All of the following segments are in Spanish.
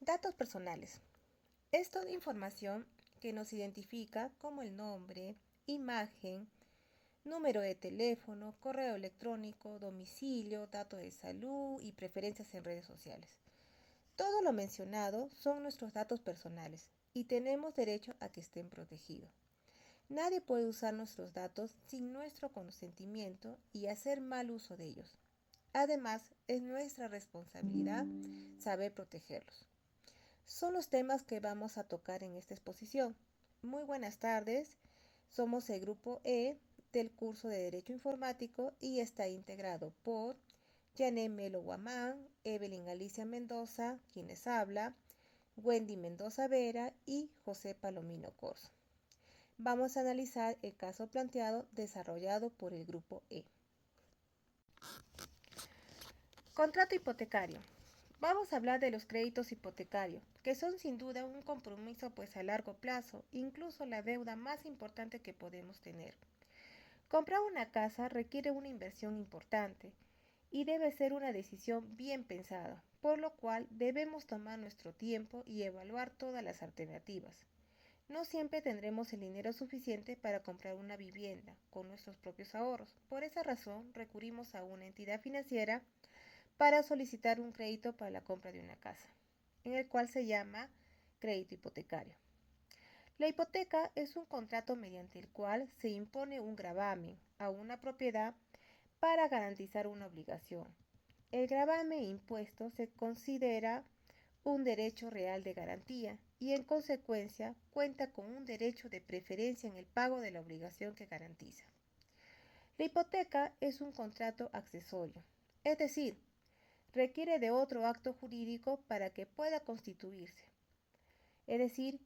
Datos personales. Es toda información que nos identifica como el nombre, imagen, número de teléfono, correo electrónico, domicilio, datos de salud y preferencias en redes sociales. Todo lo mencionado son nuestros datos personales y tenemos derecho a que estén protegidos. Nadie puede usar nuestros datos sin nuestro consentimiento y hacer mal uso de ellos. Además, es nuestra responsabilidad saber protegerlos. Son los temas que vamos a tocar en esta exposición. Muy buenas tardes, somos el grupo E del curso de Derecho Informático y está integrado por Janet Melo Guamán, Evelyn Alicia Mendoza, quienes habla, Wendy Mendoza Vera y José Palomino Corso. Vamos a analizar el caso planteado desarrollado por el grupo E. Contrato hipotecario. Vamos a hablar de los créditos hipotecarios, que son sin duda un compromiso pues a largo plazo, incluso la deuda más importante que podemos tener. Comprar una casa requiere una inversión importante y debe ser una decisión bien pensada, por lo cual debemos tomar nuestro tiempo y evaluar todas las alternativas. No siempre tendremos el dinero suficiente para comprar una vivienda con nuestros propios ahorros. Por esa razón, recurrimos a una entidad financiera para solicitar un crédito para la compra de una casa, en el cual se llama crédito hipotecario. La hipoteca es un contrato mediante el cual se impone un gravamen a una propiedad para garantizar una obligación. El gravamen impuesto se considera un derecho real de garantía y en consecuencia cuenta con un derecho de preferencia en el pago de la obligación que garantiza. La hipoteca es un contrato accesorio, es decir, requiere de otro acto jurídico para que pueda constituirse. Es decir,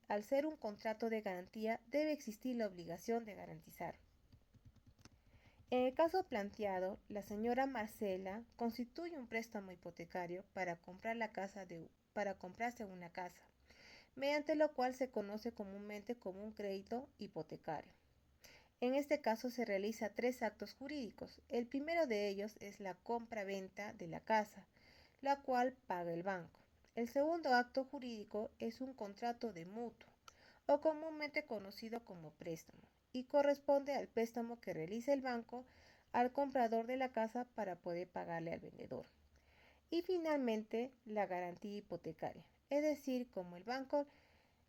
al ser un contrato de garantía debe existir la obligación de garantizar. En el caso planteado, la señora Marcela constituye un préstamo hipotecario para comprarse una casa, mediante lo cual se conoce comúnmente como un crédito hipotecario. En este caso se realiza 3 actos jurídicos. El primero de ellos es la compra-venta de la casa, la cual paga el banco. El segundo acto jurídico es un contrato de mutuo, o comúnmente conocido como préstamo, y corresponde al préstamo que realiza el banco al comprador de la casa para poder pagarle al vendedor. Y finalmente, la garantía hipotecaria, es decir, como el banco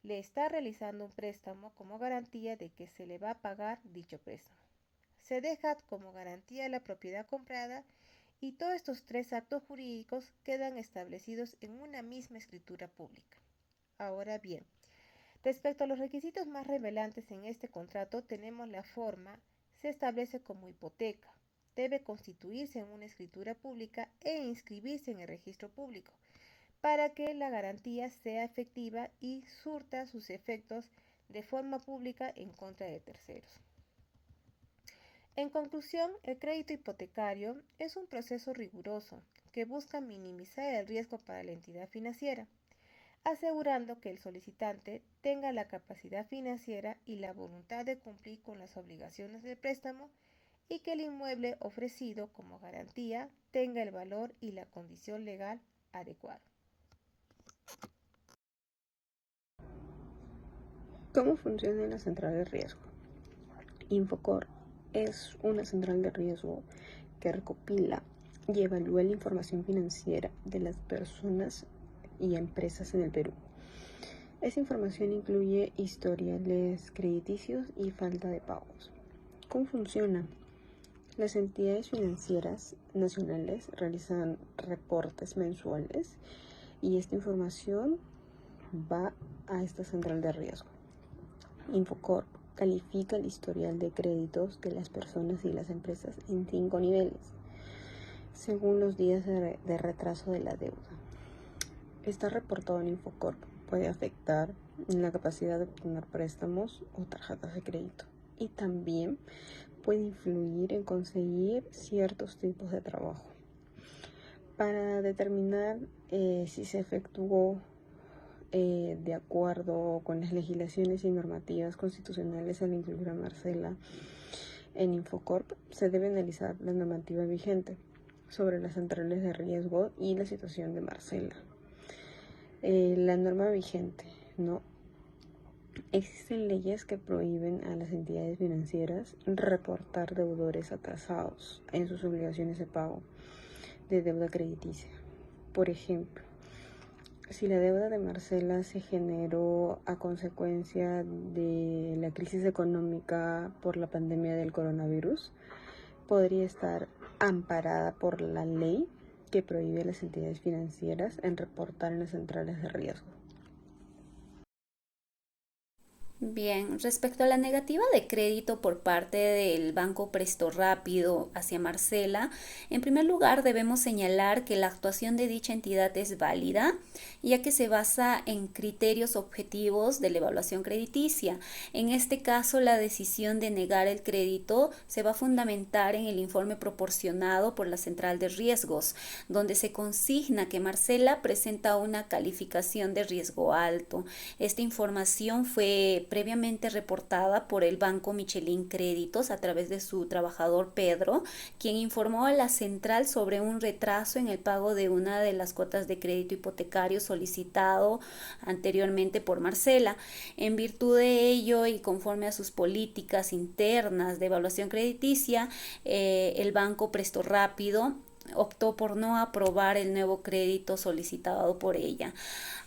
le está realizando un préstamo como garantía de que se le va a pagar dicho préstamo. Se deja como garantía la propiedad comprada y todos estos 3 actos jurídicos quedan establecidos en una misma escritura pública. Ahora bien, respecto a los requisitos más relevantes en este contrato, tenemos la forma, se establece como hipoteca, debe constituirse en una escritura pública e inscribirse en el registro público, para que la garantía sea efectiva y surta sus efectos de forma pública en contra de terceros. En conclusión, el crédito hipotecario es un proceso riguroso que busca minimizar el riesgo para la entidad financiera, asegurando que el solicitante tenga la capacidad financiera y la voluntad de cumplir con las obligaciones del préstamo y que el inmueble ofrecido como garantía tenga el valor y la condición legal adecuada. ¿Cómo funciona la central de riesgo? Infocor es una central de riesgo que recopila y evalúa la información financiera de las personas y empresas en el Perú. Esa información incluye historiales crediticios y falta de pagos. ¿Cómo funciona? Las entidades financieras nacionales realizan reportes mensuales y esta información va a esta central de riesgo. Infocor califica el historial de créditos de las personas y las empresas en 5 niveles, según los días de retraso de la deuda. Estar reportado en Infocor puede afectar la capacidad de obtener préstamos o tarjetas de crédito y también puede influir en conseguir ciertos tipos de trabajo. Para determinar si se efectuó de acuerdo con las legislaciones y normativas constitucionales al incluir a Marcela en Infocorp, se debe analizar la normativa vigente sobre las centrales de riesgo y la situación de Marcela. La norma vigente, ¿no? Existen leyes que prohíben a las entidades financieras reportar deudores atrasados en sus obligaciones de pago de deuda crediticia. Por ejemplo, si la deuda de Marcela se generó a consecuencia de la crisis económica por la pandemia del coronavirus, podría estar amparada por la ley que prohíbe a las entidades financieras en reportar en las centrales de riesgo. Bien, respecto a la negativa de crédito por parte del Banco Presto Rápido hacia Marcela, en primer lugar debemos señalar que la actuación de dicha entidad es válida, ya que se basa en criterios objetivos de la evaluación crediticia. En este caso, la decisión de negar el crédito se va a fundamentar en el informe proporcionado por la Central de Riesgos, donde se consigna que Marcela presenta una calificación de riesgo alto. Esta información fue previamente reportada por el Banco Michelin Créditos a través de su trabajador Pedro, quien informó a la central sobre un retraso en el pago de una de las cuotas de crédito hipotecario solicitado anteriormente por Marcela. En virtud de ello y conforme a sus políticas internas de evaluación crediticia, el banco Presto Rápido optó por no aprobar el nuevo crédito solicitado por ella.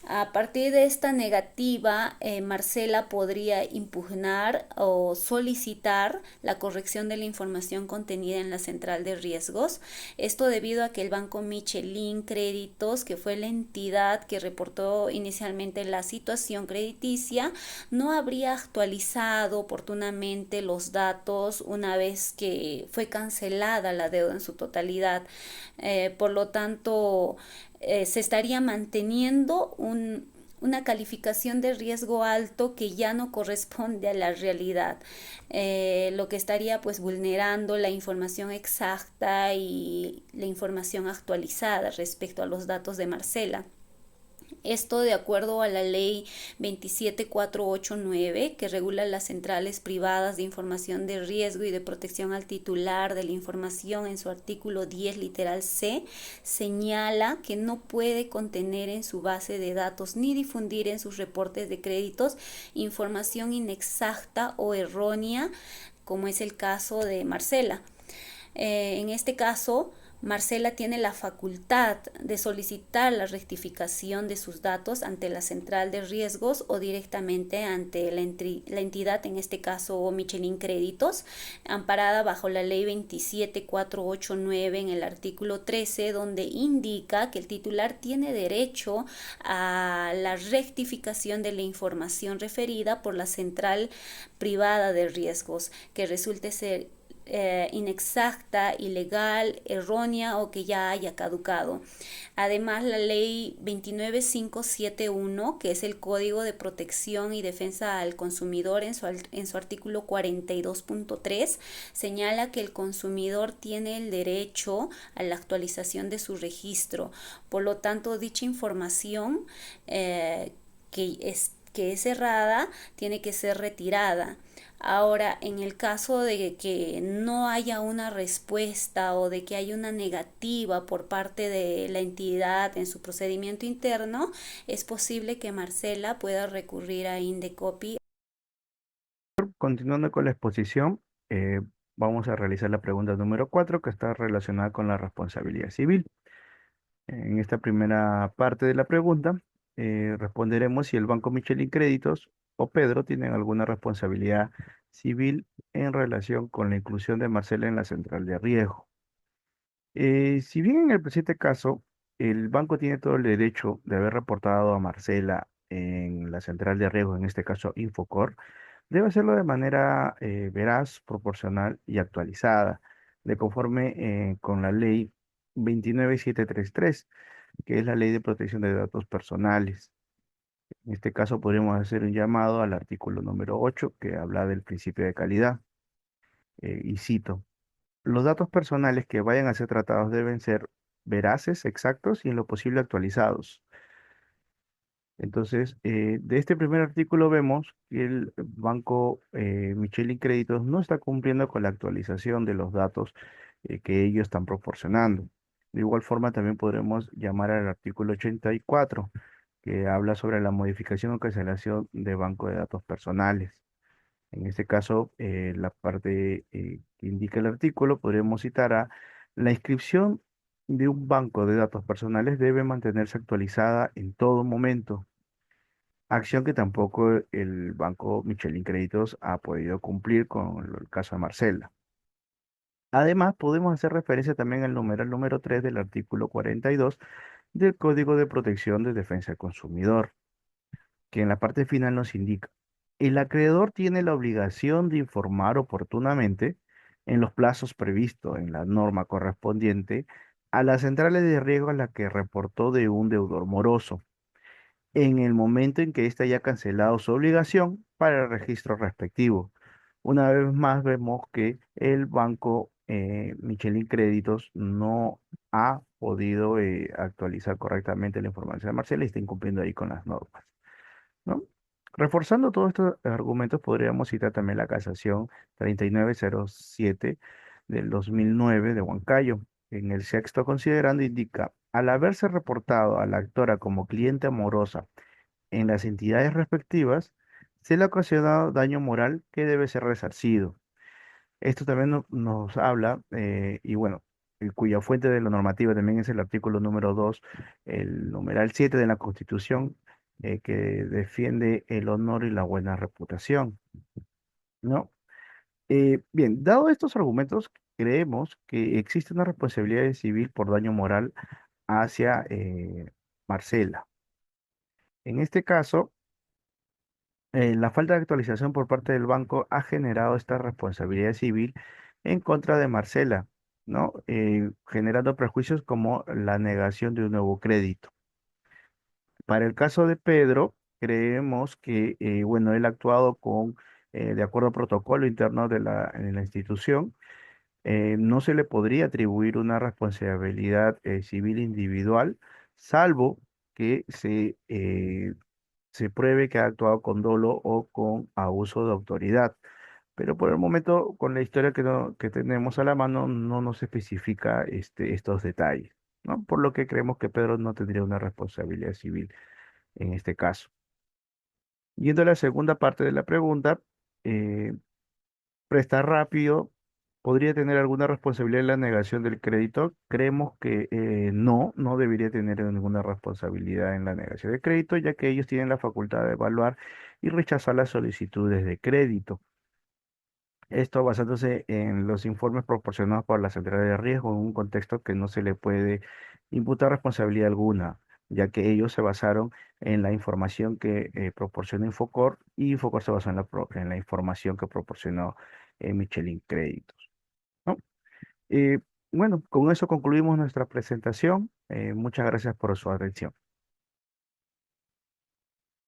A partir de esta negativa, Marcela podría impugnar o solicitar la corrección de la información contenida en la central de riesgos. Esto debido a que el Banco Michelin Créditos, que fue la entidad que reportó inicialmente la situación crediticia, no habría actualizado oportunamente los datos una vez que fue cancelada la deuda en su totalidad. Por lo tanto, se estaría manteniendo una calificación de riesgo alto que ya no corresponde a la realidad, lo que estaría pues vulnerando la información exacta y la información actualizada respecto a los datos de Marcela. Esto de acuerdo a la ley 27489 que regula las centrales privadas de información de riesgo y de protección al titular de la información en su artículo 10 literal C, señala que no puede contener en su base de datos ni difundir en sus reportes de créditos información inexacta o errónea, como es el caso de Marcela. En este caso, Marcela tiene la facultad de solicitar la rectificación de sus datos ante la central de riesgos o directamente ante la entidad, en este caso Michelin Créditos, amparada bajo la ley 27489 en el artículo 13, donde indica que el titular tiene derecho a la rectificación de la información referida por la central privada de riesgos que resulte ser inexacta, ilegal, errónea o que ya haya caducado. Además, la ley 29571, que es el Código de Protección y Defensa al Consumidor en su artículo 42.3, señala que el consumidor tiene el derecho a la actualización de su registro. Por lo tanto, dicha información que es errada tiene que ser retirada. Ahora, en el caso de que no haya una respuesta o de que haya una negativa por parte de la entidad en su procedimiento interno, es posible que Marcela pueda recurrir a Indecopi. Continuando con la exposición, vamos a realizar la pregunta número 4 que está relacionada con la responsabilidad civil. En esta primera parte de la pregunta, responderemos si el Banco Michelin Créditos o Pedro tienen alguna responsabilidad civil en relación con la inclusión de Marcela en la central de riesgo. Si bien en el presente caso, el banco tiene todo el derecho de haber reportado a Marcela en la central de riesgo, en este caso Infocor, debe hacerlo de manera veraz, proporcional y actualizada, de conforme con la ley 29733, que es la ley de protección de datos personales. En este caso podríamos hacer un llamado al artículo número 8, que habla del principio de calidad. Y cito, los datos personales que vayan a ser tratados deben ser veraces, exactos y en lo posible actualizados. Entonces, de este primer artículo vemos que el banco Michelin Créditos no está cumpliendo con la actualización de los datos que ellos están proporcionando. De igual forma, también podremos llamar al artículo 84, que habla sobre la modificación o cancelación de banco de datos personales. En este caso, la parte que indica el artículo, podríamos citar a la inscripción de un banco de datos personales debe mantenerse actualizada en todo momento, acción que tampoco el banco Michelin Créditos ha podido cumplir con el caso de Marcela. Además, podemos hacer referencia también al numeral número 3 del artículo 42 del Código de Protección de Defensa del Consumidor, que en la parte final nos indica, el acreedor tiene la obligación de informar oportunamente en los plazos previstos en la norma correspondiente a las centrales de riesgo a la que reportó de un deudor moroso, en el momento en que éste haya cancelado su obligación para el registro respectivo. Una vez más vemos que el banco Michelin Créditos no ha podido actualizar correctamente la información de Marcela y está incumpliendo ahí con las normas, ¿no? Reforzando todos estos argumentos, podríamos citar también la casación 3907 del 2009 de Huancayo. En el sexto considerando indica, al haberse reportado a la actora como cliente amorosa en las entidades respectivas, se le ha ocasionado daño moral que debe ser resarcido. Esto también nos habla, y bueno, cuya fuente de la normativa también es el artículo número 2, el numeral 7 de la Constitución, que defiende el honor y la buena reputación, ¿no? Bien, dado estos argumentos, creemos que existe una responsabilidad civil por daño moral hacia Marcela. En este caso, la falta de actualización por parte del banco ha generado esta responsabilidad civil en contra de Marcela, ¿no? Generando prejuicios como la negación de un nuevo crédito. Para el caso de Pedro, creemos que, bueno, él ha actuado de acuerdo al protocolo interno en la institución. No se le podría atribuir una responsabilidad civil individual, salvo que se pruebe que ha actuado con dolo o con abuso de autoridad. Pero por el momento, con la historia que tenemos a la mano, no nos especifica estos detalles, ¿no? Por lo que creemos que Pedro no tendría una responsabilidad civil en este caso. Yendo a la segunda parte de la pregunta, eh, prestar rápido podría tener alguna responsabilidad en la negación del crédito. Creemos que no debería tener ninguna responsabilidad en la negación del crédito, ya que ellos tienen la facultad de evaluar y rechazar las solicitudes de crédito. Esto basándose en los informes proporcionados por la central de riesgo en un contexto que no se le puede imputar responsabilidad alguna, ya que ellos se basaron en la información que proporcionó Infocor y Infocor se basó en la información que proporcionó Michelin Créditos, ¿no? Eh, bueno, con eso concluimos nuestra presentación. Muchas gracias por su atención.